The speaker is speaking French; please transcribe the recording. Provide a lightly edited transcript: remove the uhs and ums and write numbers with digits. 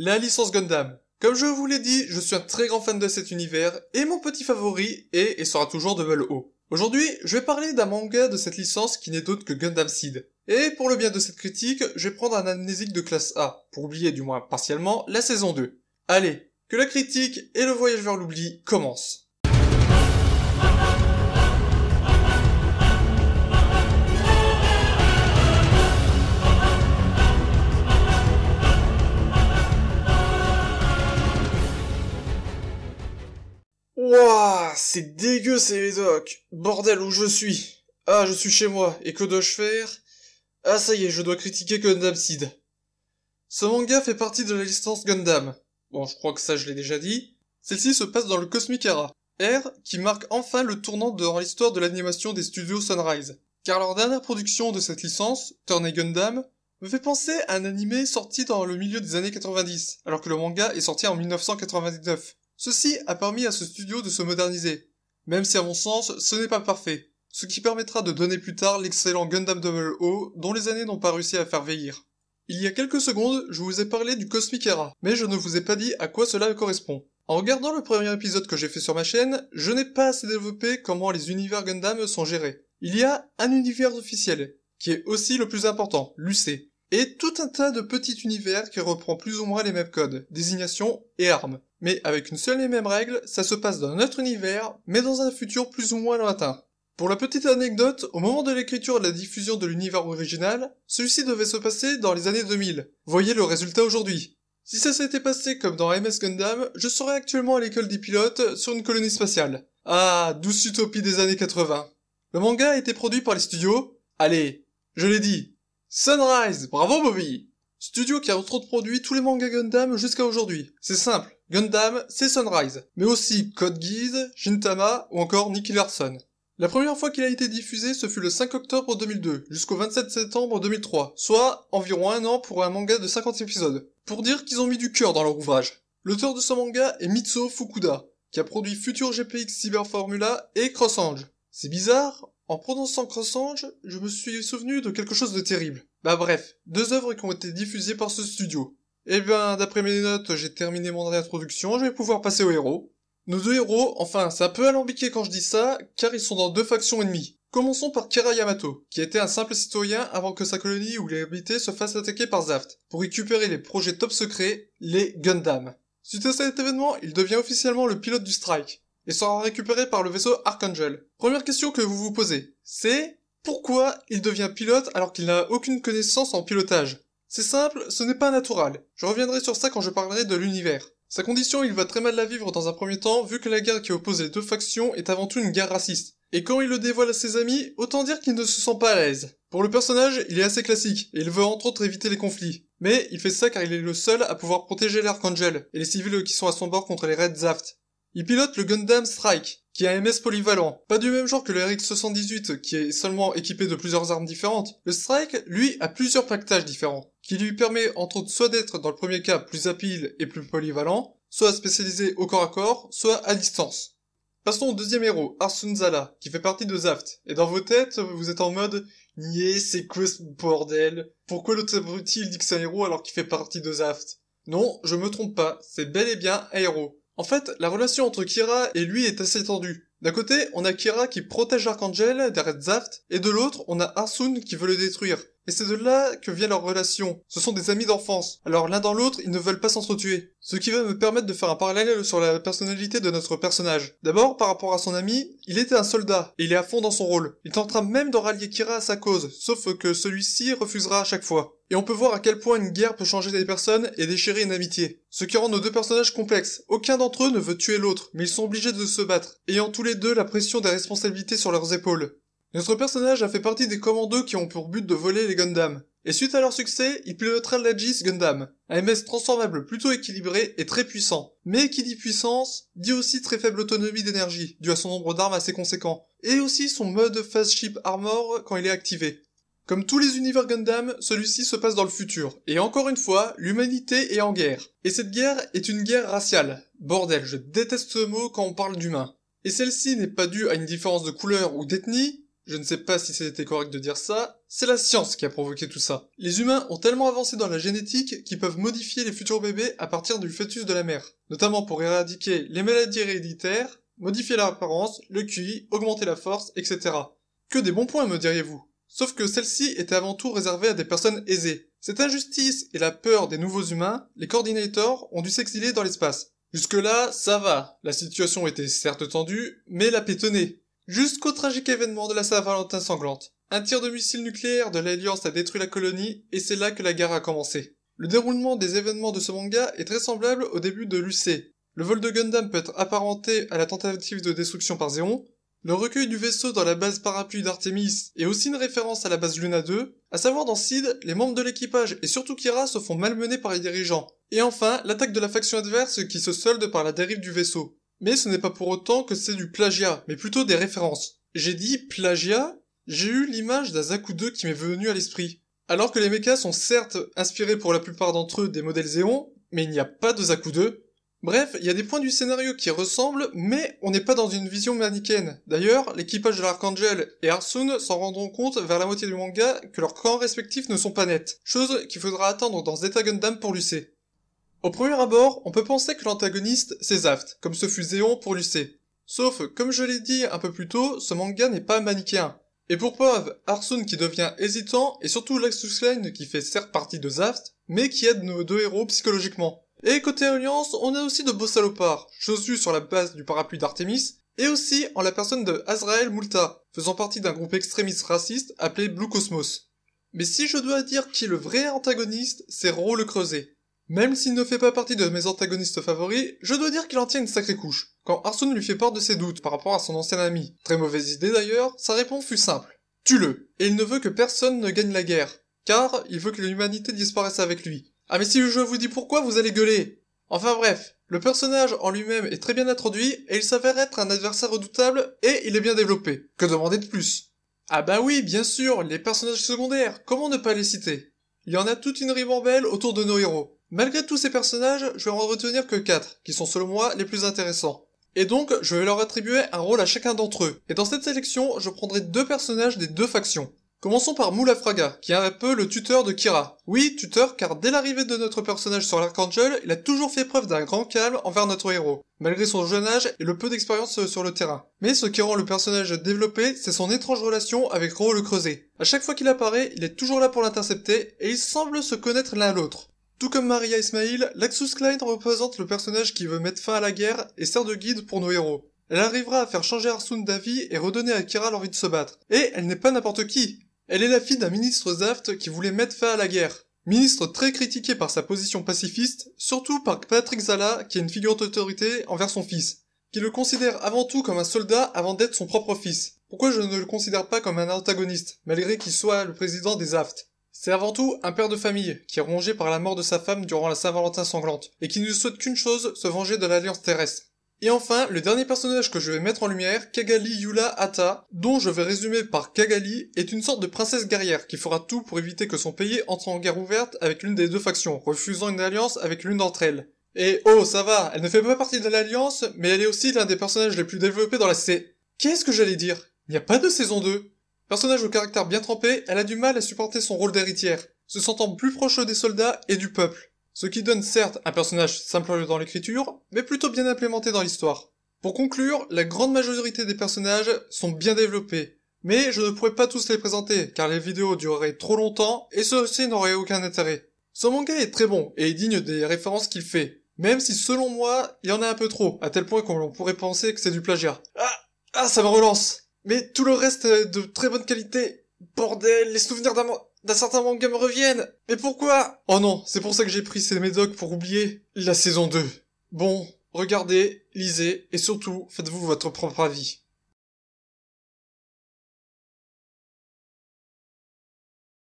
la licence Gundam. Comme je vous l'ai dit, je suis un très grand fan de cet univers, et mon petit favori est et sera toujours Double O. Aujourd'hui, je vais parler d'un manga de cette licence qui n'est d'autre que Gundam Seed. Et pour le bien de cette critique, je vais prendre un amnésique de classe A, pour oublier du moins partiellement la saison 2. Allez, que la critique et le voyage vers l'oubli commencent. Wouah, c'est dégueu ces médocs. Bordel, où je suis? Ah, je suis chez moi, et que dois-je faire? Ah, ça y est, je dois critiquer Gundam Seed. Ce manga fait partie de la licence Gundam. Bon, je crois que ça je l'ai déjà dit. Celle-ci se passe dans le Cosmic Era, ère qui marque enfin le tournant dans l'histoire de l'animation des studios Sunrise. Car leur dernière production de cette licence, Turn A Gundam, me fait penser à un animé sorti dans le milieu des années 90, alors que le manga est sorti en 1999. Ceci a permis à ce studio de se moderniser, même si à mon sens ce n'est pas parfait, ce qui permettra de donner plus tard l'excellent Gundam Double O dont les années n'ont pas réussi à faire vieillir. Il y a quelques secondes, je vous ai parlé du Cosmic Era, mais je ne vous ai pas dit à quoi cela correspond. En regardant le premier épisode que j'ai fait sur ma chaîne, je n'ai pas assez développé comment les univers Gundam sont gérés. Il y a un univers officiel, qui est aussi le plus important, l'UC, et tout un tas de petits univers qui reprend plus ou moins les mêmes codes, désignations et armes. Mais avec une seule et même règle, ça se passe dans un autre univers, mais dans un futur plus ou moins lointain. Pour la petite anecdote, au moment de l'écriture et de la diffusion de l'univers original, celui-ci devait se passer dans les années 2000. Voyez le résultat aujourd'hui. Si ça s'était passé comme dans MS Gundam, je serais actuellement à l'école des pilotes sur une colonie spatiale. Ah, douce utopie des années 80. Le manga a été produit par les studios... Allez, je l'ai dit. Sunrise, bravo Bobby! Studio qui a entre autres produit tous les mangas Gundam jusqu'à aujourd'hui. C'est simple, Gundam, c'est Sunrise. Mais aussi Code Geass, Gintama ou encore Nicky Larson. La première fois qu'il a été diffusé, ce fut le 5 octobre 2002, jusqu'au 27 septembre 2003, soit environ un an pour un manga de 50 épisodes. Pour dire qu'ils ont mis du cœur dans leur ouvrage. L'auteur de ce manga est Mitsuo Fukuda, qui a produit Future GPX Cyber Formula et Cross Ange. C'est bizarre, en prononçant Cross Ange, je me suis souvenu de quelque chose de terrible. Bah bref, deux œuvres qui ont été diffusées par ce studio. Eh bien, d'après mes notes, j'ai terminé mon introduction, je vais pouvoir passer aux héros. Nos deux héros, enfin, c'est un peu alambiqué quand je dis ça, car ils sont dans deux factions ennemies. Commençons par Kira Yamato, qui était un simple citoyen avant que sa colonie où il habitait se fasse attaquer par Zaft, pour récupérer les projets top secrets, les Gundam. Suite à cet événement, il devient officiellement le pilote du Strike, et sera récupéré par le vaisseau Archangel. Première question que vous vous posez, c'est pourquoi il devient pilote alors qu'il n'a aucune connaissance en pilotage? C'est simple, ce n'est pas naturel. Je reviendrai sur ça quand je parlerai de l'univers. Sa condition, il va très mal la vivre dans un premier temps, vu que la guerre qui oppose les deux factions est avant tout une guerre raciste. Et quand il le dévoile à ses amis, autant dire qu'il ne se sent pas à l'aise. Pour le personnage, il est assez classique, et il veut entre autres éviter les conflits. Mais il fait ça car il est le seul à pouvoir protéger l'Archangel, et les civils qui sont à son bord contre les Red Zaft. Il pilote le Gundam Strike, qui est un MS polyvalent, pas du même genre que le RX-78, qui est seulement équipé de plusieurs armes différentes. Le Strike, lui, a plusieurs pactages différents, qui lui permet entre autres soit d'être dans le premier cas plus rapide et plus polyvalent, soit spécialisé au corps à corps, soit à distance. Passons au deuxième héros, Arsun Zala, qui fait partie de Zaft, et dans vos têtes, vous êtes en mode « Niais, c'est quoi ce bordel? Pourquoi l'autre abruti il dit que c'est un héros alors qu'il fait partie de Zaft ?» Non, je me trompe pas, c'est bel et bien un héros. En fait, la relation entre Kira et lui est assez tendue. D'un côté, on a Kira qui protège Archangel des Red Zaft, et de l'autre, on a Arsun qui veut le détruire. Et c'est de là que vient leur relation. Ce sont des amis d'enfance. Alors l'un dans l'autre, ils ne veulent pas s'entretuer. Ce qui va me permettre de faire un parallèle sur la personnalité de notre personnage. D'abord, par rapport à son ami, il était un soldat, et il est à fond dans son rôle. Il tentera même de rallier Kira à sa cause, sauf que celui-ci refusera à chaque fois. Et on peut voir à quel point une guerre peut changer des personnes et déchirer une amitié. Ce qui rend nos deux personnages complexes. Aucun d'entre eux ne veut tuer l'autre, mais ils sont obligés de se battre, ayant tous les deux la pression des responsabilités sur leurs épaules. Notre personnage a fait partie des commandos qui ont pour but de voler les Gundam. Et suite à leur succès, il pilotera l'Aegis Gundam, un MS transformable plutôt équilibré et très puissant. Mais qui dit puissance, dit aussi très faible autonomie d'énergie, due à son nombre d'armes assez conséquent, et aussi son mode Phase Ship Armor quand il est activé. Comme tous les univers Gundam, celui-ci se passe dans le futur, et encore une fois, l'humanité est en guerre. Et cette guerre est une guerre raciale. Bordel, je déteste ce mot quand on parle d'humains. Et celle-ci n'est pas due à une différence de couleur ou d'ethnie, je ne sais pas si c'était correct de dire ça, c'est la science qui a provoqué tout ça. Les humains ont tellement avancé dans la génétique qu'ils peuvent modifier les futurs bébés à partir du fœtus de la mère, notamment pour éradiquer les maladies héréditaires, modifier l'apparence, le QI, augmenter la force, etc. Que des bons points, me diriez-vous. Sauf que celle-ci était avant tout réservée à des personnes aisées. Cette injustice et la peur des nouveaux humains, les coordinators ont dû s'exiler dans l'espace. Jusque-là, ça va. La situation était certes tendue, mais la paix tenait. Jusqu'au tragique événement de la Saint-Valentin sanglante. Un tir de missile nucléaire de l'Alliance a détruit la colonie, et c'est là que la guerre a commencé. Le déroulement des événements de ce manga est très semblable au début de l'UC. Le vol de Gundam peut être apparenté à la tentative de destruction par Zéon. Le recueil du vaisseau dans la base parapluie d'Artemis est aussi une référence à la base Luna 2. À savoir dans Seed, les membres de l'équipage et surtout Kira se font malmener par les dirigeants. Et enfin, l'attaque de la faction adverse qui se solde par la dérive du vaisseau. Mais ce n'est pas pour autant que c'est du plagiat, mais plutôt des références. J'ai dit plagiat, j'ai eu l'image d'un Zaku 2 qui m'est venu à l'esprit. Alors que les mechas sont certes inspirés pour la plupart d'entre eux des modèles Zéon, mais il n'y a pas de Zaku 2. Bref, il y a des points du scénario qui ressemblent, mais on n'est pas dans une vision manichéenne. D'ailleurs, l'équipage de l'Archangel et Arsun s'en rendront compte vers la moitié du manga que leurs camps respectifs ne sont pas nets, chose qu'il faudra attendre dans Zeta Gundam pour l'UC. Au premier abord, on peut penser que l'antagoniste, c'est Zaft, comme ce fut Zéon pour l'UC. Sauf, comme je l'ai dit un peu plus tôt, ce manga n'est pas manichéen. Et pour preuve, Arsun qui devient hésitant, et surtout Laxus Line qui fait certes partie de Zaft, mais qui aide nos deux héros psychologiquement. Et côté Alliance, on a aussi de beaux salopards, chaussés sur la base du parapluie d'Artemis, et aussi en la personne de Azrael Multa, faisant partie d'un groupe extrémiste raciste appelé Blue Cosmos. Mais si je dois dire qui est le vrai antagoniste, c'est Ro le Creuset. Même s'il ne fait pas partie de mes antagonistes favoris, je dois dire qu'il en tient une sacrée couche. Quand Arsun lui fait part de ses doutes par rapport à son ancien ami, très mauvaise idée d'ailleurs, sa réponse fut simple. Tue-le. Et il ne veut que personne ne gagne la guerre, car il veut que l'humanité disparaisse avec lui. Ah mais si je vous dis pourquoi, vous allez gueuler. Enfin bref, le personnage en lui-même est très bien introduit, et il s'avère être un adversaire redoutable, et il est bien développé. Que demander de plus? Ah bah oui, bien sûr, les personnages secondaires, comment ne pas les citer? Il y en a toute une ribambelle autour de nos héros. Malgré tous ces personnages, je vais en retenir que 4, qui sont selon moi les plus intéressants. Et donc, je vais leur attribuer un rôle à chacun d'entre eux. Et dans cette sélection, je prendrai 2 personnages des 2 factions. Commençons par Mulafraga, qui est un peu le tuteur de Kira. Oui, tuteur, car dès l'arrivée de notre personnage sur l'Archangel, il a toujours fait preuve d'un grand calme envers notre héros, malgré son jeune âge et le peu d'expérience sur le terrain. Mais ce qui rend le personnage développé, c'est son étrange relation avec Ro le Creuset. À chaque fois qu'il apparaît, il est toujours là pour l'intercepter, et ils semblent se connaître l'un l'autre. Tout comme Maria Ismail, Laxus Klein représente le personnage qui veut mettre fin à la guerre et sert de guide pour nos héros. Elle arrivera à faire changer Arsun d'avis et redonner à Kira l'envie de se battre. Et elle n'est pas n'importe qui. Elle est la fille d'un ministre Zaft qui voulait mettre fin à la guerre. Ministre très critiqué par sa position pacifiste, surtout par Patrick Zala qui est une figure d'autorité envers son fils, qui le considère avant tout comme un soldat avant d'être son propre fils. Pourquoi je ne le considère pas comme un antagoniste, malgré qu'il soit le président des Zaft? C'est avant tout un père de famille, qui est rongé par la mort de sa femme durant la Saint-Valentin sanglante, et qui ne souhaite qu'une chose, se venger de l'Alliance terrestre. Et enfin, le dernier personnage que je vais mettre en lumière, Kagali Yula Atta, dont je vais résumer par Kagali, est une sorte de princesse guerrière qui fera tout pour éviter que son pays entre en guerre ouverte avec l'une des 2 factions, refusant une alliance avec l'une d'entre elles. Et oh, ça va, elle ne fait pas partie de l'alliance, mais elle est aussi l'un des personnages les plus développés dans la Qu'est-ce que j'allais dire? Il n'y a pas de saison 2. Personnage au caractère bien trempé, elle a du mal à supporter son rôle d'héritière, se sentant plus proche des soldats et du peuple. Ce qui donne certes un personnage simple dans l'écriture, mais plutôt bien implémenté dans l'histoire. Pour conclure, la grande majorité des personnages sont bien développés, mais je ne pourrais pas tous les présenter, car les vidéos dureraient trop longtemps, et ceux-ci n'auraient aucun intérêt. Ce manga est très bon, et est digne des références qu'il fait, même si selon moi, il y en a un peu trop, à tel point qu'on pourrait penser que c'est du plagiat. Ah, ça me relance. Mais tout le reste est de très bonne qualité. Bordel, les souvenirs d'un certain manga me reviennent. Mais pourquoi? Oh non, c'est pour ça que j'ai pris ces médocs pour oublier la saison 2. Bon, regardez, lisez, et surtout, faites-vous votre propre avis.